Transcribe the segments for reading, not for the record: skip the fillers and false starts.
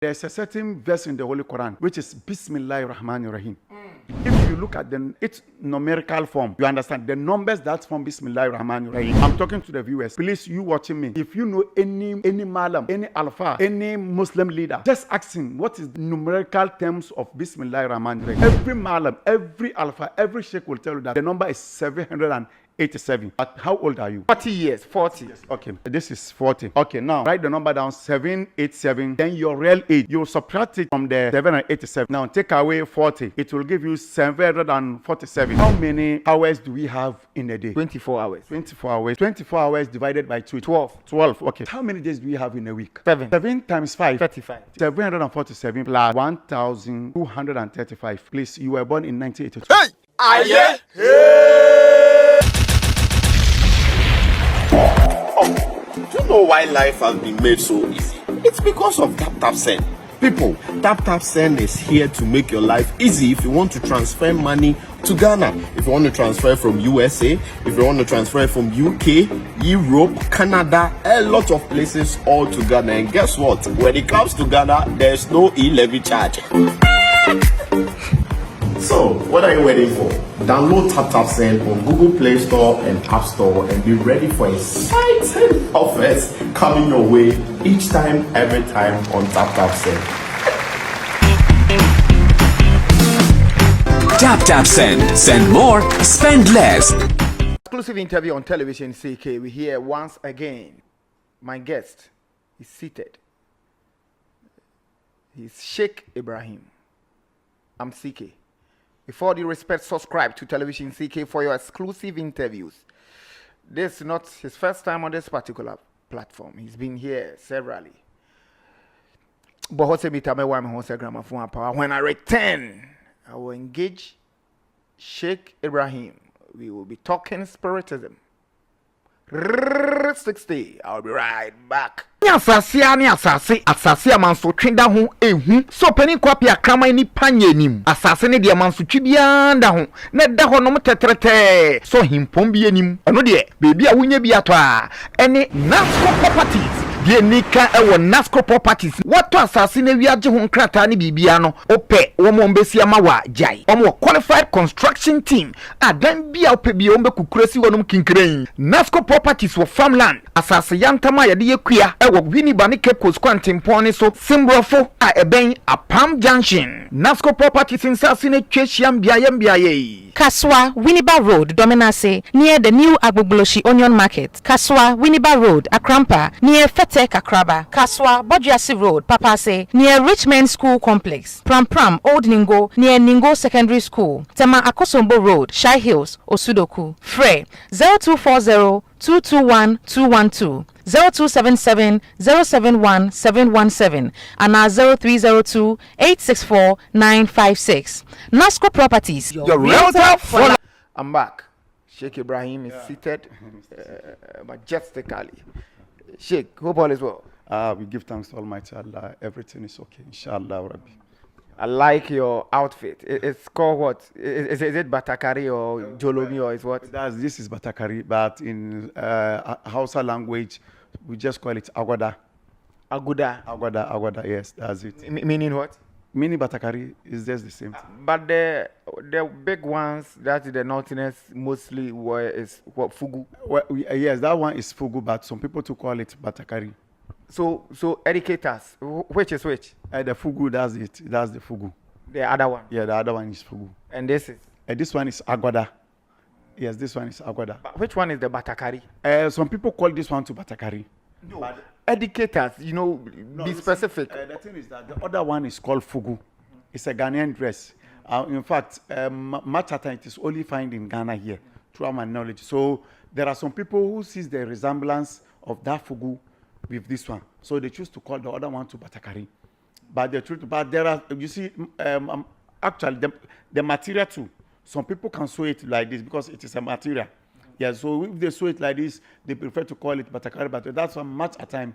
There's a certain verse in the Holy Quran which is Bismillah Rahman Rahim. If you look at its numerical form, you understand the numbers that form Bismillah Rahman Rahim. I'm talking to the viewers. Please, you watching me. If you know any Malam, any Alpha, any Muslim leader, just ask him what is the numerical terms of Bismillah Rahman Rahim. Every Malam, every Alpha, every Sheikh will tell you that the number is 787. But how old are you? 40 years. 40. Yes. Okay, this is 40. Okay, now write the number down 787. Then your real age, you subtract it from the 787. Now take away 40. It will give you 747. How many hours do we have in a day? 24 hours. 24 hours. 24 hours divided by 2. 12. 12. Okay. How many days do we have in a week? 7. 7 times 5. 35. 747 plus 1,235. Please, you were born in 1982. Hey! Aye! Do you know why life has been made so easy? It's because of Tap Send. People, Tap Send is here to make your life easy if you want to transfer money to Ghana. If you want to transfer from USA, if you want to transfer from UK, Europe, Canada, a lot of places all to Ghana. And guess what? When it comes to Ghana, there's no e-levy charge. So, what are you waiting for? Download Tap Send on Google Play Store and App Store and be ready for exciting offers coming your way each time, every time on Tap Send. Tap Send. Send more, spend less. Exclusive interview on television CK. We here once again. My guest is seated. He's Sheikh Ibrahim. I'm CK. Before due respect, subscribe to Television CK for your exclusive interviews. This is not his first time on this particular platform. He's been here severally. But when I return, I will engage Sheikh Ibrahim. We will be talking Spiritism. 60. I'll be right back. Asase amanso twenda ho ehu so pani kwapi akrama ni panyenim asase ne de amanso twibianda ho na da ho no tetrete so himpom bi enim eno de bebi a wunya bi ato a ene Nasco Properties die nika ewo Nasco Properties wato asase na wiaje ho nkrata ne bibia no ope wo mo mbesi ama wa jai omo qualified construction team adan bia ope bia ombe kukurasi wonum kinkren Nasco Properties wo farmland asase yantama yade yekua ewo Vini Bani Cape Quantum Pony so Simbrofo a Eben a Palm Junction. Nasco Properties in Sassine Cheshiam Biayem. Kaswa Winneba Road, Dominase, near the new Agbogloshi Onion Market. Kaswa Winneba Road, Akrampa, near Fete Kakraba. Kaswa Bojiasi Road, Papase, near Richmond School Complex. Pram Old Ningo, near Ningo Secondary School. Tema Akosombo Road, Shai Hills, Osudoku. Frey 0240 221-212, 0277-071-717, and our 0302-864-956. Nasco Properties, your realtor for I'm back. Sheikh Ibrahim is seated majestically. Sheikh, hope all is well. We give thanks to Almighty Allah. Everything is okay, inshallah, Rabbi. I like your outfit. It's called what? Is it Batakari or Jolomi or is what? This is Batakari, but in Hausa language, we just call it Agoda. Agoda, yes, that's it. Meaning what? Meaning Batakari is just the same thing. But the big ones that the Northerners mostly wear is what, Fugu? Well, yes, that one is Fugu, but some people to call it Batakari. So educate us. Which is which? The Fugu, that's it. That's the Fugu. The other one? Yeah, the other one is Fugu. And this is? This one is Agoda. Yes, this one is Agoda. But which one is the Batakari? Some people call this one to Batakari. No. But educate us, be specific. The thing is that the other one is called Fugu. It's a Ghanaian dress. In fact, much of it is only found in Ghana here, throughout my knowledge. So there are some people who see the resemblance of that Fugu with this one, so they choose to call the other one to Batakari. But the truth, there are, you see, actually the material too. Some people can sew it like this because it is a material. Yeah, so if they sew it like this, they prefer to call it Batakari. But that's why much at time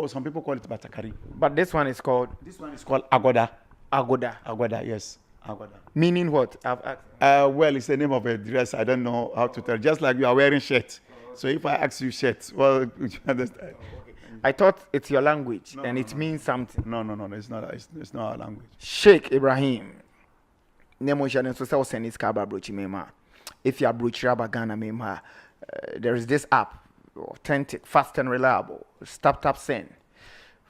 some people call it Batakari. But this one is called? This one is called Agoda. Agoda, yes. Agoda. Meaning what? Well, it's the name of a dress. I don't know how to tell. Just like you are wearing shirt. So if I ask you shirt, well, you understand. I thought it's your language and it means something. No, it's not. It's not our language. Sheikh Ibrahim. Nemo Shaden so sell send Kaba brochi mema. If you are brochi raba Ghana mema, there is this app, authentic, fast and reliable. Tap send.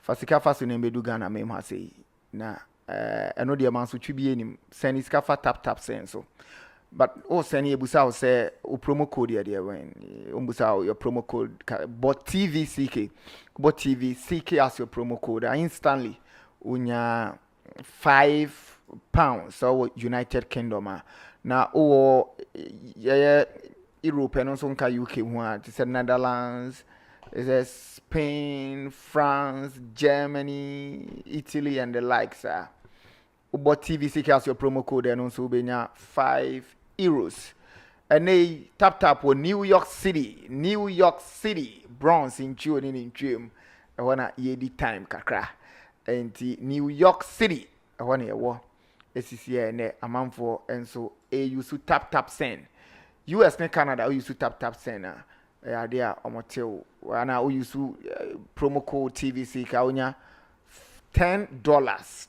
Fasika fast in Bedu Ghana mema say. Na I know the amount to be in send is kafa tap send so. But send you busa say o promo code there when umbusa your promo code but TVCK as your promo code instantly unya £5 so United Kingdom na Europe and also UK one it's Netherlands Spain, France, Germany, Italy and the likes but TVCK as your promo code and also benya €5 and they tap on New York City, Bronx in June in June. I wanna the time kakra and New York City. I wanna war. SCCA and a month for and so a use to tap send. US and Canada use to tap send. There on motel. Wana use to promo code TVC kaunya $10.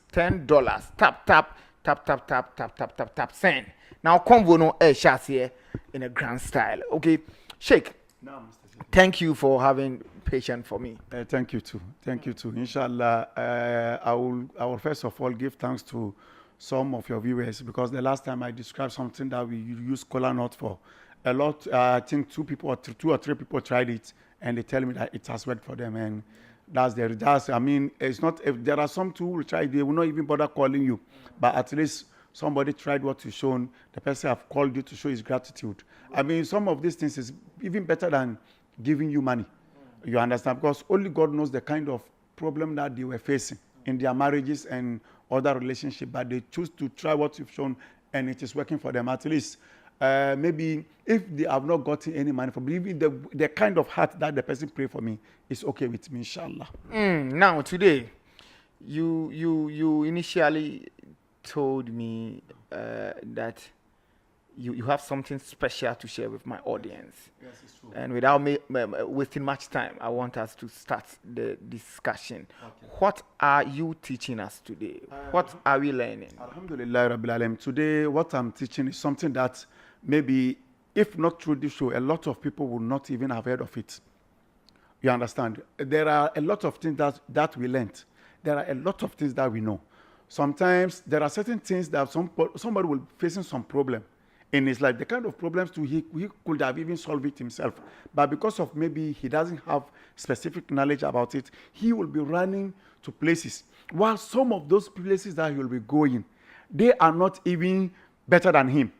Tap send. Now convo no chassis in a grand style. Okay, Sheikh. No, Mr. Sheikh. Thank you for having patience for me. Thank you too. Inshallah, I will first of all give thanks to some of your viewers because the last time I described something that we use kola nut for, a lot. I think two or three people tried it and they tell me that it has worked for them and that's I mean it's not if there are some who will try they will not even bother calling you, but at least somebody tried what you've shown. The person have called you to show his gratitude. I mean, some of these things is even better than giving you money. You understand? Because only God knows the kind of problem that they were facing in their marriages and other relationships. But they choose to try what you've shown, and it is working for them. At least, maybe if they have not gotten any money from me, even the kind of heart that the person pray for me is okay with me, inshallah. Now today, you initially told me that you have something special to share with my audience. Yes, it's true. And without wasting much time, I want us to start the discussion. Okay. What are you teaching us today? What are we learning? Alhamdulillah Rabbil Alamin. Today, what I'm teaching is something that maybe, if not through this show, a lot of people would not even have heard of it. You understand? There are a lot of things that we learned. There are a lot of things that we know. Sometimes there are certain things that somebody will facing some problem in his life. The kind of problems he could have even solved it himself. But because of maybe he doesn't have specific knowledge about it, he will be running to places. While some of those places that he will be going, they are not even better than him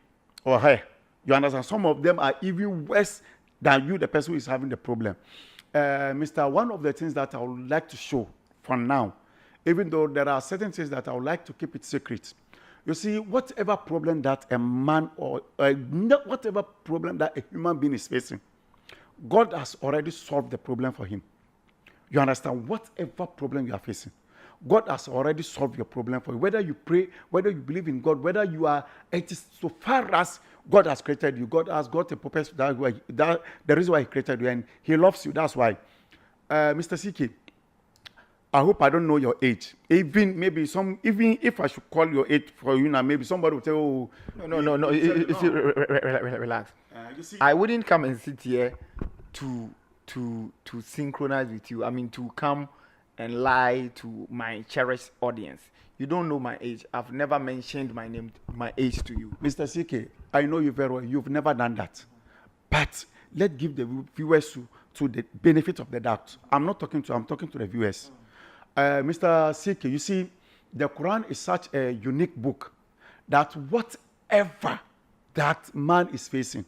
or her. You understand? Some of them are even worse than you, the person who is having the problem. Mr. One of the things that I would like to show for now, even though there are certain things that I would like to keep it secret. You see, whatever problem that a man or whatever problem that a human being is facing, God has already solved the problem for him. You understand? Whatever problem you are facing, God has already solved your problem for you. Whether you pray, whether you believe in God, whether you are, it is so far as God has created you. God has got a purpose. That the reason why he created you, and he loves you. That's why. Mr. CK, I hope I don't know your age. Even if I should call your age for you now, maybe somebody will say, "Oh, no." Relax. You see, I wouldn't come and sit here to synchronize with you. I mean, to come and lie to my cherished audience. You don't know my age. I've never mentioned my age to you, Mr. CK. I know you very well. You've never done that. But let's give the viewers to the benefit of the doubt. I'm talking to the viewers. Mr. CK, you see, the Quran is such a unique book that whatever that man is facing,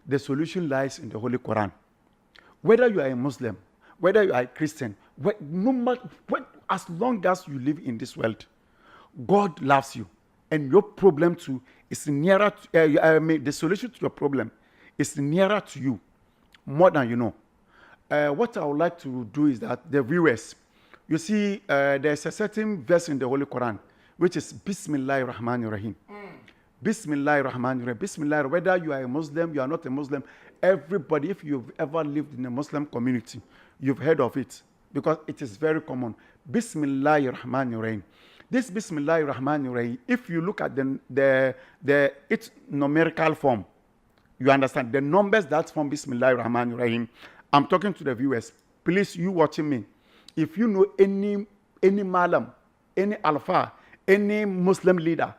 the solution lies in the Holy Quran. Whether you are a Muslim, whether you are a Christian, no matter as long as you live in this world, God loves you, and your problem too is nearer. The solution to your problem is nearer to you more than you know. What I would like to do is that the viewers. You see, there's a certain verse in the Holy Quran, which is Bismillah Rahman Rahim. Bismillah Rahman Rahim. Bismillah, whether you are a Muslim, you are not a Muslim, everybody, if you've ever lived in a Muslim community, you've heard of it. because it is very common. Bismillah Rahman Rahim. This Bismillah Rahman Rahim, if you look at its numerical form, you understand the numbers that form Bismillah Rahman Rahim. I'm talking to the viewers. Please, you watching me. If you know any Malam, any Alpha, any Muslim leader,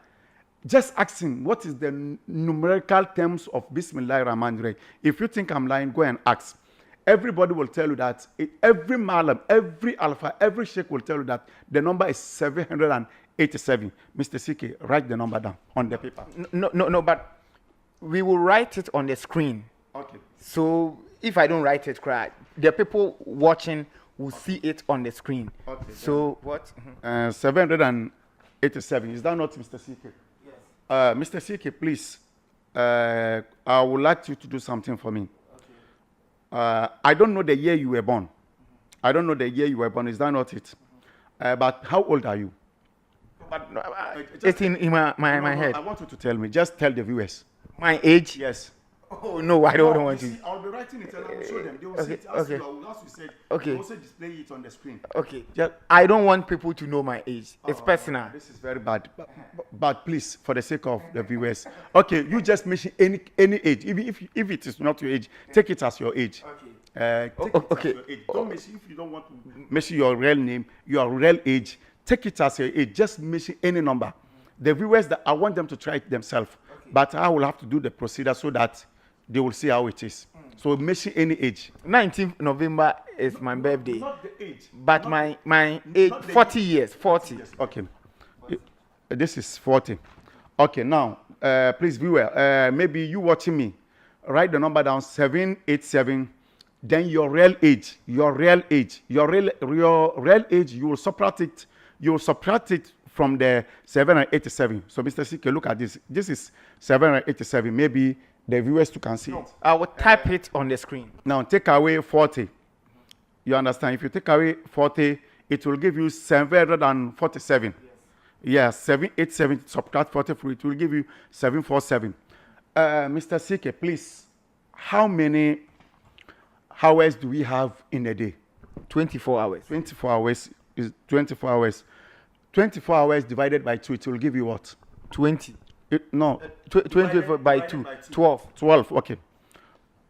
just ask him what is the numerical terms of Bismillah Rahman Rahim. If you think I'm lying, go and ask. Everybody will tell you that. Every Malam, every Alpha, every Sheikh will tell you that the number is 787. Mr. CK, write the number down on the paper. No, but we will write it on the screen. Okay. So if I don't write it, the people watching will see it on the screen. Okay. So what? 787. Is that not Mr. CK? Yes. Mr. CK, please. I would like you to do something for me. I don't know the year you were born. I don't know the year you were born. Is that not it? But how old are you? But it's in my head. I want you to tell me. Just tell the viewers. My age? Yes. Oh, no, I don't want to. I'll be writing it and I will show them. They will see it. Okay. As you said, Okay. they will also display it on the screen. Okay. Just, I don't want people to know my age. It's personal. This is very bad. But please, for the sake of the viewers. Okay, you just mention any age. If it is not your age, take it as your age. Okay. Take it as your age. Don't mention if you don't want to mention your real name, your real age. Take it as your age. Just mention any number. The viewers, that I want them to try it themselves. Okay. But I will have to do the procedure so that they will see how it is. So mention any age. 19th November is my birthday. Not the age. But my age, 40 years. 40. Yes. Okay. This is 40. Okay, now, please, viewer, maybe you watching me, write the number down, 787, then your real age, your real age, you will subtract it from the 787. So, Mr. CK, look at this. This is 787. Maybe the viewers too can see it. I will type it on the screen. Now, take away 40. You understand? If you take away 40, it will give you 747. Yes, 787, subtract 40 from it will give you 747. Mr. CK, please, how many hours do we have in a day? 24 hours. 24 hours is 24 hours. 24 hours divided by 2, it will give you what? 20. No. 24 by 2. 12. 12, okay.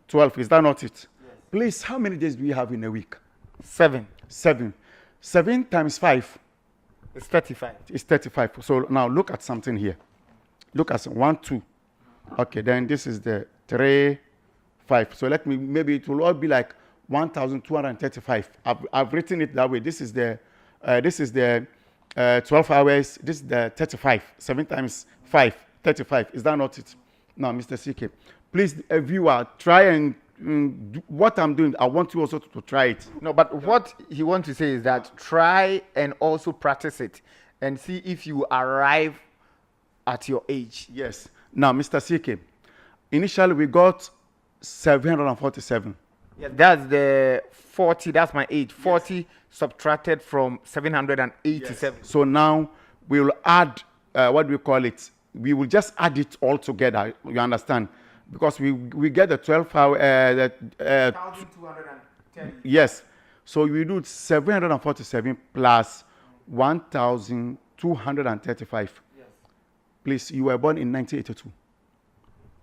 12, is that not it? Yes. Please, how many days do we have in a week? 7. 7. 7 times 5. It's 35. It's 35. So now look at something here. Look at 1, 2. Okay, then this is the 3, 5. So maybe it will all be like 1,235. I've written it that way. This is the 12 hours. This is the 35. 7 times 5, 35. Is that not it? Now, Mr. CK, please, viewer, try and do what I'm doing. I want you also to try it. No, but what he wants to say is that try and also practice it and see if you arrive at your age. Yes. Now, Mr. CK, initially we got 747. Yeah, that's the 40. That's my age. 40 subtracted from 787. Yes. So now we will add, what do we call it? We will just add it all together. You understand? Because we get the 12 hour. 1,210. Yes. So we do 747 plus 1,235. Yes. Please, you were born in 1982.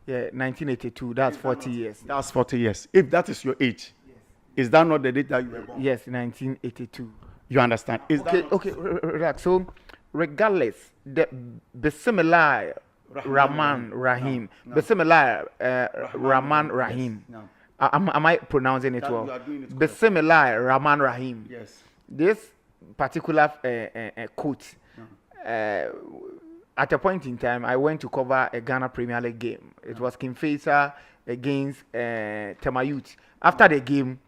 Yeah, 1982. That's 40 years. That's 40 years. If that is your age, yes. Is that not the date that you were born? Yes, 1982. You understand? Is okay, relax. So, regardless, the Bismillah, Rahman, Rahim. No. Bismillah, Rahman, Rahim. Yes. No. Am I pronouncing it well? Bismillah, Rahman, Rahim. Yes. This particular quote, at a point in time, I went to cover a Ghana Premier League game. It was Kinfesa against Temayut. After the game,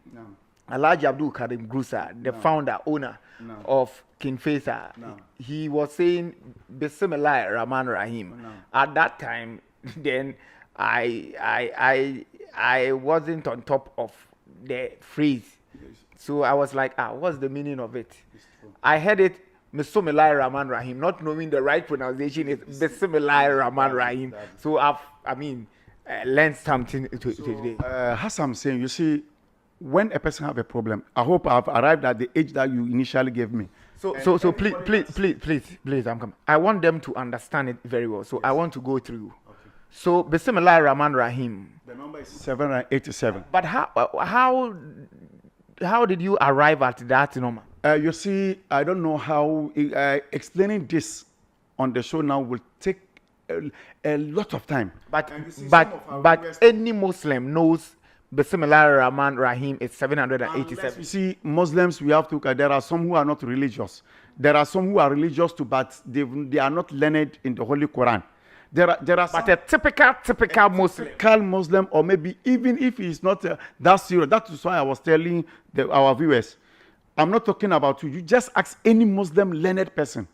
Alhaji Abdul Karim Grusa, the founder, owner of Kinfesa, he was saying Bismillah Rahman Rahim. At that time, then I wasn't on top of the phrase. So I was like, what's the meaning of it? I heard it, Bismillah Rahman Rahim, not knowing the right pronunciation is Bismillah Rahman Rahim. So I've learned something today. As I'm saying, you see, when a person have a problem, I hope I've arrived at the age that you initially gave me. So please, I'm coming. I want them to understand it very well. So I want to go through. Okay. So Bismillah Rahman Rahim. The number is 787. But how did you arrive at that number? You see, I don't know how explaining this on the show now will take a lot of time. But any Muslim knows Bismillah Rahman Rahim is 787. You see, Muslims, we have to. There are some who are not religious. There are some who are religious too, but they are not learned in the Holy Quran. There are but a typical Muslim, or maybe even if he's not that serious. That is why I was telling our viewers, I'm not talking about you. You just ask any Muslim learned person,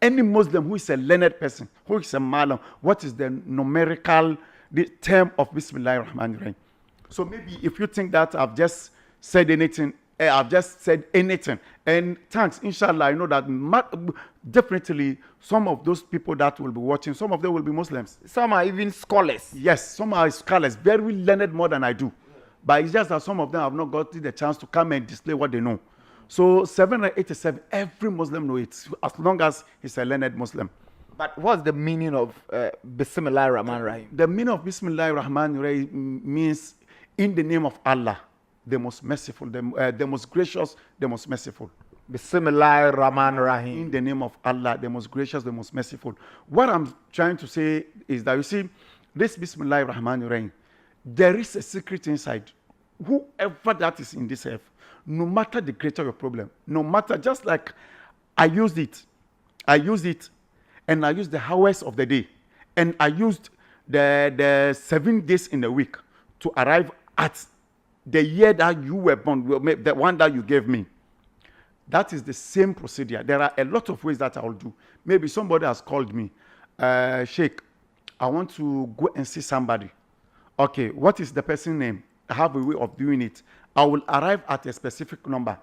any Muslim who is a learned person, who is a Malam, what is the numerical the term of Bismillah Rahman Rahim. So maybe if you think that I've just said anything, and thanks, inshallah, I know that definitely some of those people that will be watching, some of them will be Muslims. Some are even scholars. Yes, some are scholars, very learned more than I do. But it's just that some of them have not got the chance to come and display what they know. So 787, every Muslim knows it, as long as he's a learned Muslim. But what's the meaning of Bismillah Rahman Rahim? The meaning of Bismillah Rahman Rahim means in the name of Allah, the most merciful, the most gracious, the most merciful. Bismillah Rahman Rahim. In the name of Allah, the most gracious, the most merciful. What I'm trying to say is that, you see, this Bismillah Rahman Rahim, there is a secret inside. Whoever that is in this earth, no matter the greater your problem, no matter, just like I used it, and I used the hours of the day, and I used the 7 days in the week to arrive at the year that you were born, the one that you gave me. That is the same procedure. There are a lot of ways that I'll do. Maybe somebody has called me, Sheikh, I want to go and see somebody. Okay, what is the person's name? I have a way of doing it. I will arrive at a specific number.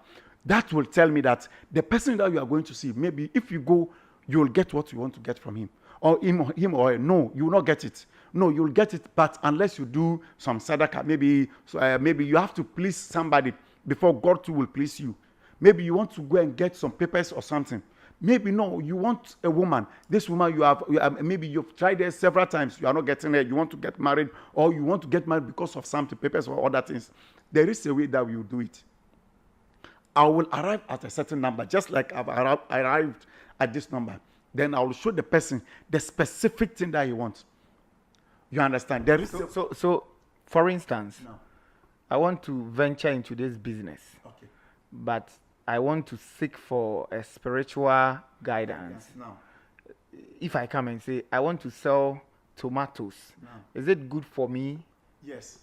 That will tell me that the person that you are going to see, maybe if you go, you will get what you want to get from him. Or him or her. No, you will not get it. No, you'll get it, but unless you do some sadaqah, maybe you have to please somebody before God too will please you. Maybe you want to go and get some papers or something. Maybe no, you want a woman. This woman you have maybe you've tried her several times. You are not getting her. You want to get married, or you want to get married because of something, papers or other things. There is a way that we will do it. I will arrive at a certain number, just like I've arrived at this number. Then I will show the person the specific thing that he wants. You understand? There is so for instance, no. I want to venture into this business, okay, but I want to seek for a spiritual guidance. Yes, no. If I come and say, I want to sell tomatoes, no. Is it good for me? Yes.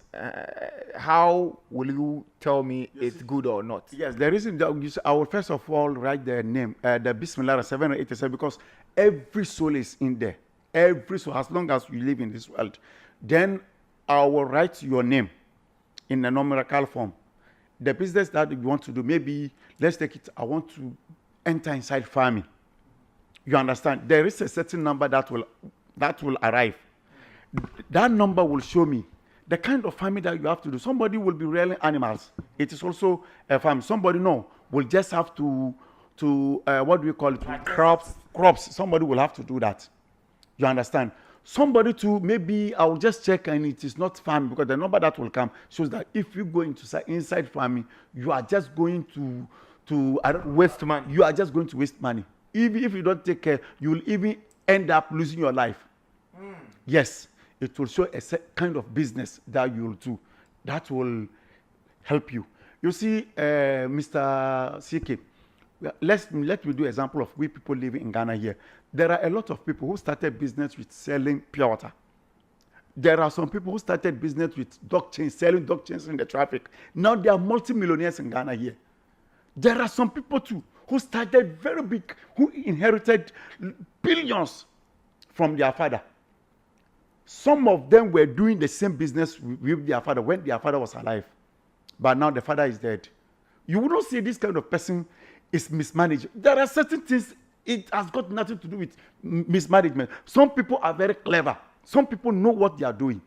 How will you tell me it's good or not? Yes, the reason that I will first of all write the name, the Bismillah 787, because every soul is in there. Every soul, as long as you live in this world. Then I will write your name in a numerical form. The business that you want to do, maybe, let's take it, I want to enter inside farming. You understand? There is a certain number that will arrive. That number will show me the kind of farming that you have to do. Somebody will be rearing animals. It is also a farm. Somebody will just have to what do we call it? Crops. Somebody will have to do that. You understand? Somebody to maybe I will just check and it is not farming, because the number that will come shows that if you go into inside farming, you are just going to waste money. You are just going to waste money. Even if you don't take care, you will even end up losing your life. Yes, it will show a kind of business that you will do. That will help you. You see, Mr. CK, let me do example of we people living in Ghana here. There are a lot of people who started business with selling pure water. There are some people who started business with dog chains, selling dog chains in the traffic. Now they are multi-millionaires in Ghana here. There are some people too who started very big, who inherited billions from their father. Some of them were doing the same business with their father when their father was alive. But now the father is dead. You will not see this kind of person is mismanaged. There are certain things, it has got nothing to do with mismanagement. Some people are very clever. Some people know what they are doing.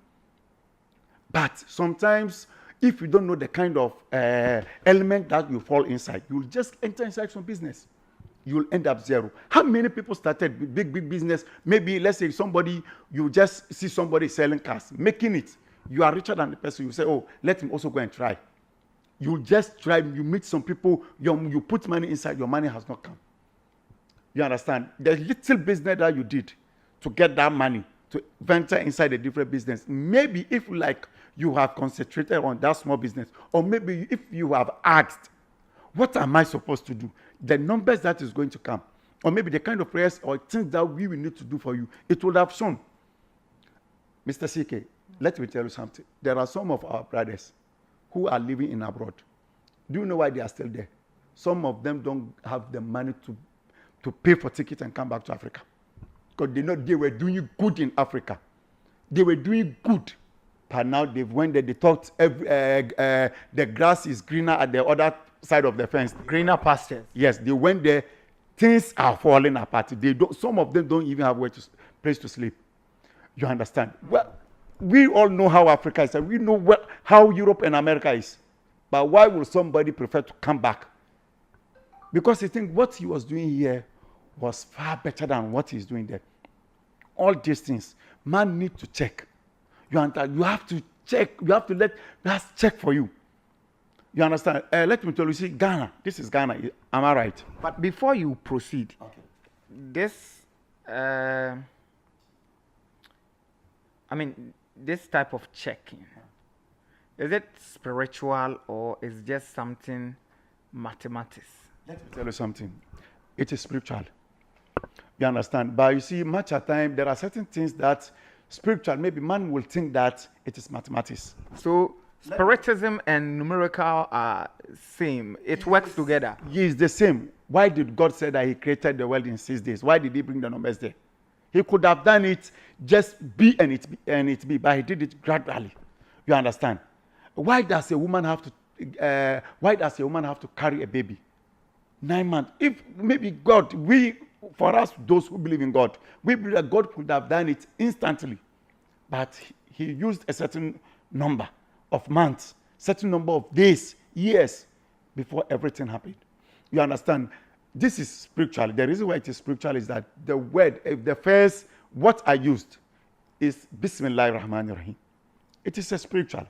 But sometimes if you don't know the kind of element that you fall inside, you'll just enter inside some business. You'll end up zero. How many people started big business? Maybe let's say somebody, you just see somebody selling cars, making it. You are richer than the person. You say, oh, let him also go and try. You just try. You meet some people. You put money inside. Your money has not come. You understand? The little business that you did to get that money to venture inside a different business. Maybe if like you have concentrated on that small business, or maybe if you have asked, what am I supposed to do? The numbers that is going to come, or maybe the kind of prayers or things that we will need to do for you, it would have shown. Mr. CK, let me tell you something. There are some of our brothers who are living in abroad. Do you know why they are still there? Some of them don't have the money to pay for tickets and come back to Africa. Because they know they were doing good in Africa. They were doing good. But now they've went there, they thought the grass is greener at the other side of the fence. Greener pastures. Yes, they went there, things are falling apart. They don't, some of them don't even have place to sleep. You understand? Well, we all know how Africa is, and we know how Europe and America is. But why would somebody prefer to come back? Because he thinks what he was doing here was far better than what he's doing there. All these things, man need to check. You understand? You have to check. You have to let us check for you. You understand? Let me tell you, see, Ghana. This is Ghana. Am I right? But before you proceed, this, this type of checking, is it spiritual or is just something mathematics? Let me tell you something. It is spiritual. You understand? But you see, much of the time, there are certain things that spiritual, maybe man will think that it is mathematics. So, Spiritism and numerical are same. It works together. Yes, the same. Why did God say that he created the world in 6 days? Why did he bring the numbers there? He could have done it just be and it be, but he did it gradually. You understand? Why does a woman have to carry a baby? 9 months. If maybe God, for us, those who believe in God, we believe that God could have done it instantly. But he used a certain number of months, certain number of days, years, before everything happened. You understand? This is spiritual. The reason why it is spiritual is that the word, the first, what I used is Bismillah, Rahman, Rahim. It is a spiritual.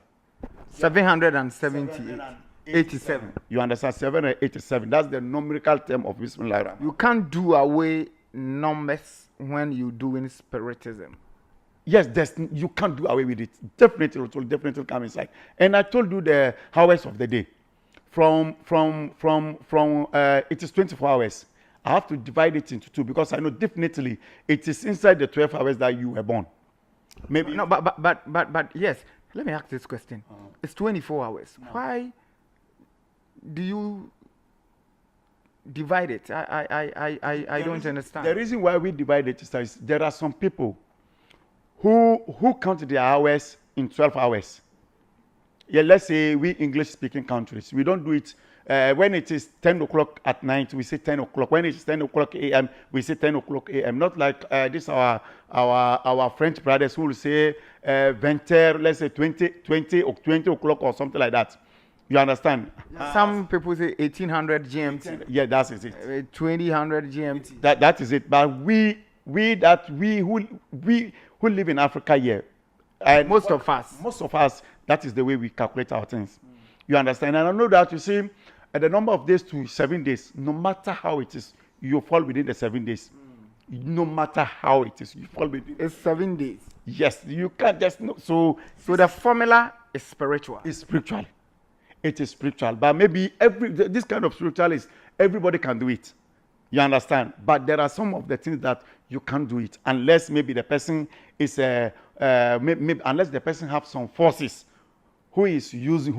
787. You understand? 787. That's the numerical term of Bismillah, Rahman. You can't do away numbers when you're doing spiritism. Yes, you can't do away with it. Definitely, it will definitely come inside. And I told you the hours of the day. From it is 24 hours. I have to divide it into 2 because I know definitely it is inside the 12 hours that you were born. Maybe no, but yes. Let me ask this question. It's 24 hours. No. Why do you divide it? I don't understand. The reason why we divide it is there are some people who count their hours in 12 hours. Yeah, let's say we English-speaking countries, we don't do it when it is 10 o'clock at night. We say 10 o'clock. When it is 10 o'clock a.m., we say 10 o'clock a.m. Not like this our French brothers who will say 20, let's say 20 o'clock or something like that. You understand? Some people say 1800 GMT. Yeah, that is it. 2000 GMT. That is it. But we who live in Africa here, and most of us, that is the way we calculate our things. You understand? And I know that you see, the number of days to 7 days, no matter how it is, you fall within the 7 days. No matter how it is, you fall within. It's 7 days. Yes, you can't just know. So the formula is spiritual. It's spiritual. It is spiritual. But maybe this kind of spiritual is everybody can do it. You understand? But there are some of the things that you can't do it unless maybe the person is unless the person has some forces who is using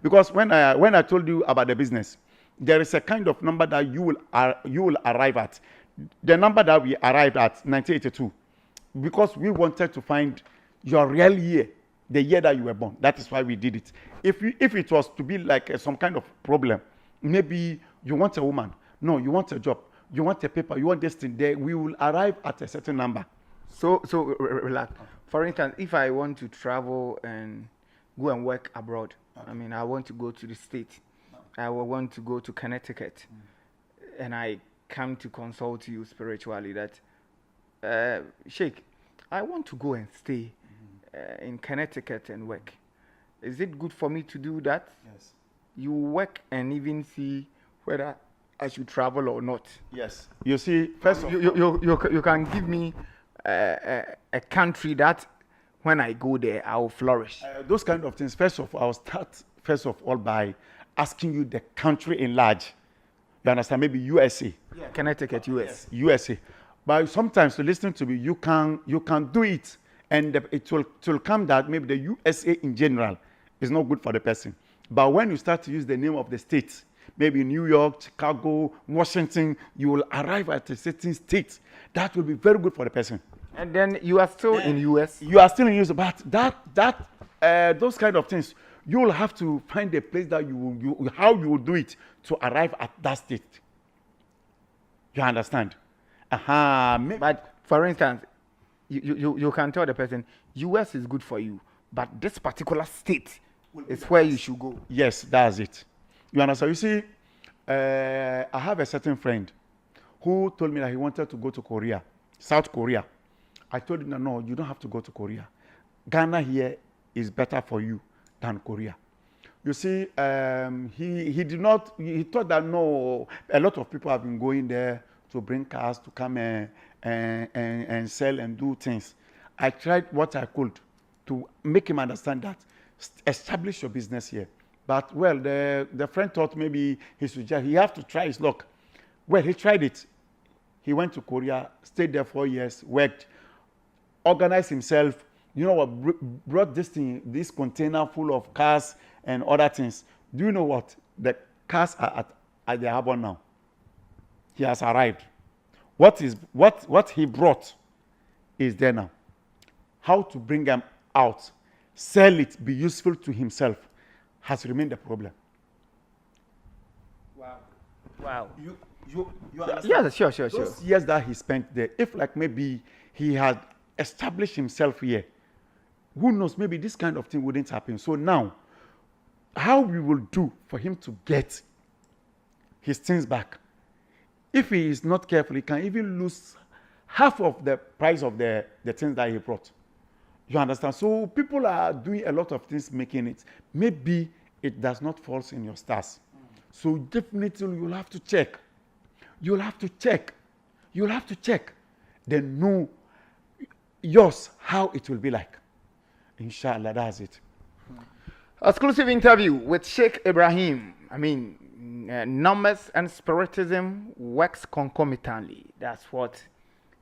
because when I told you about the business, there is a kind of number that you will arrive at. The number that we arrived at 1982, because we wanted to find your real year, the year that you were born. That is why we did it. If it was to be like some kind of problem, maybe you want a woman. No, you want a job, you want a paper, you want this thing. There, we will arrive at a certain number. So relax. For instance, if I want to travel and go and work abroad, I mean, I want to go to the state. I will want to go to Connecticut. And I come to consult you spiritually that, Sheikh, I want to go and stay in Connecticut and work. Is it good for me to do that? Yes. You work and even see whether I should travel or not. Yes. You see, first of You can give me a country that when I go there, I will flourish. those kind of things. First of all, I'll start first of all by asking you the country in large. You understand? Maybe USA. Yeah. Connecticut, US. USA. But sometimes to listen to me, you can do it, and it will come that maybe the USA in general is not good for the person. But when you start to use the name of the state, maybe New York, Chicago, Washington, you will arrive at a certain state. That will be very good for the person. And then you are still in US. You are still in use, but those kind of things, you will have to find a place that how you will do it to arrive at that state. You understand? But for instance, you can tell the person, US is good for you, but this particular state is where you should go. Yes, that's it. You understand? You see, I have a certain friend who told me that he wanted to go to Korea, South Korea. I told him, no, you don't have to go to Korea. Ghana here is better for you than Korea. You see, he did not, he thought that no, a lot of people have been going there to bring cars to come and sell and do things. I tried what I could to make him understand that establish your business here. But well, the friend thought maybe he have to try his luck. Well, he tried it. He went to Korea, stayed there 4 years, worked, organized himself. You know what brought this container full of cars and other things? Do you know what? The cars are at the harbor now. He has arrived. What he brought is there now. How to bring them out, sell it, be useful to himself, has remained a problem. Wow. You understand? Yeah, sure. Those years that he spent there, if like maybe he had established himself here, who knows, maybe this kind of thing wouldn't happen. So now, how we will do for him to get his things back? If he is not careful, he can even lose half of the price of the things that he brought. You understand? So people are doing a lot of things making it. Maybe it does not fall in your stars. So definitely you'll have to check. You'll have to check. Then know yours, how it will be like. Inshallah, that's it. Exclusive interview with Sheikh Ibrahim. I mean, numbers and spiritism works concomitantly. That's what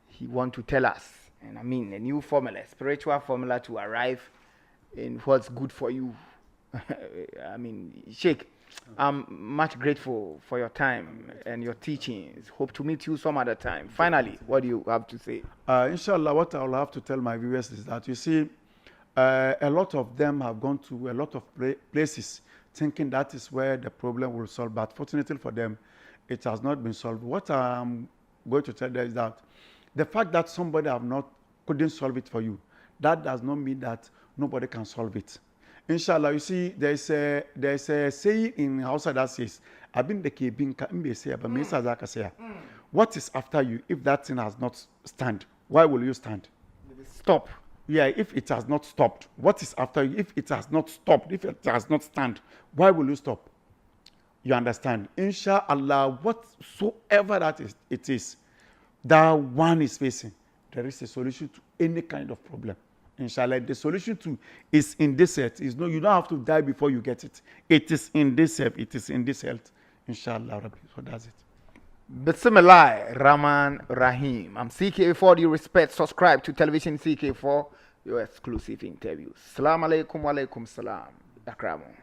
he want to tell us. And I mean, a new formula, spiritual formula to arrive in what's good for you. I mean, Sheikh, I'm much grateful for your time and your teachings. Hope to meet you some other time. Finally, what do you have to say? Inshallah, what I will have to tell my viewers is that, you see, a lot of them have gone to a lot of places thinking that is where the problem will solve. But fortunately for them, it has not been solved. What I'm going to tell them is that the fact that somebody couldn't solve it for you, that does not mean that nobody can solve it. Inshallah, you see, there's a saying in Hausa that says, what is after you if that thing has not stand? Why will you stand? Stop. Yeah, if it has not stopped. What is after you if it has not stopped? If it has not stand, why will you stop? You understand? Inshallah, whatsoever it is, that one is facing, there is a solution to any kind of problem. Inshallah, the solution is in this health. You don't have to die before you get it. It is in this health. It is in this health. Inshallah, Rabbi. So that's it. Bismillah, Rahman, Rahim. I'm CK4. Do you respect? Subscribe to Television CK4, your exclusive interviews. Assalamu alaikum wa alaikum salam. Akramu.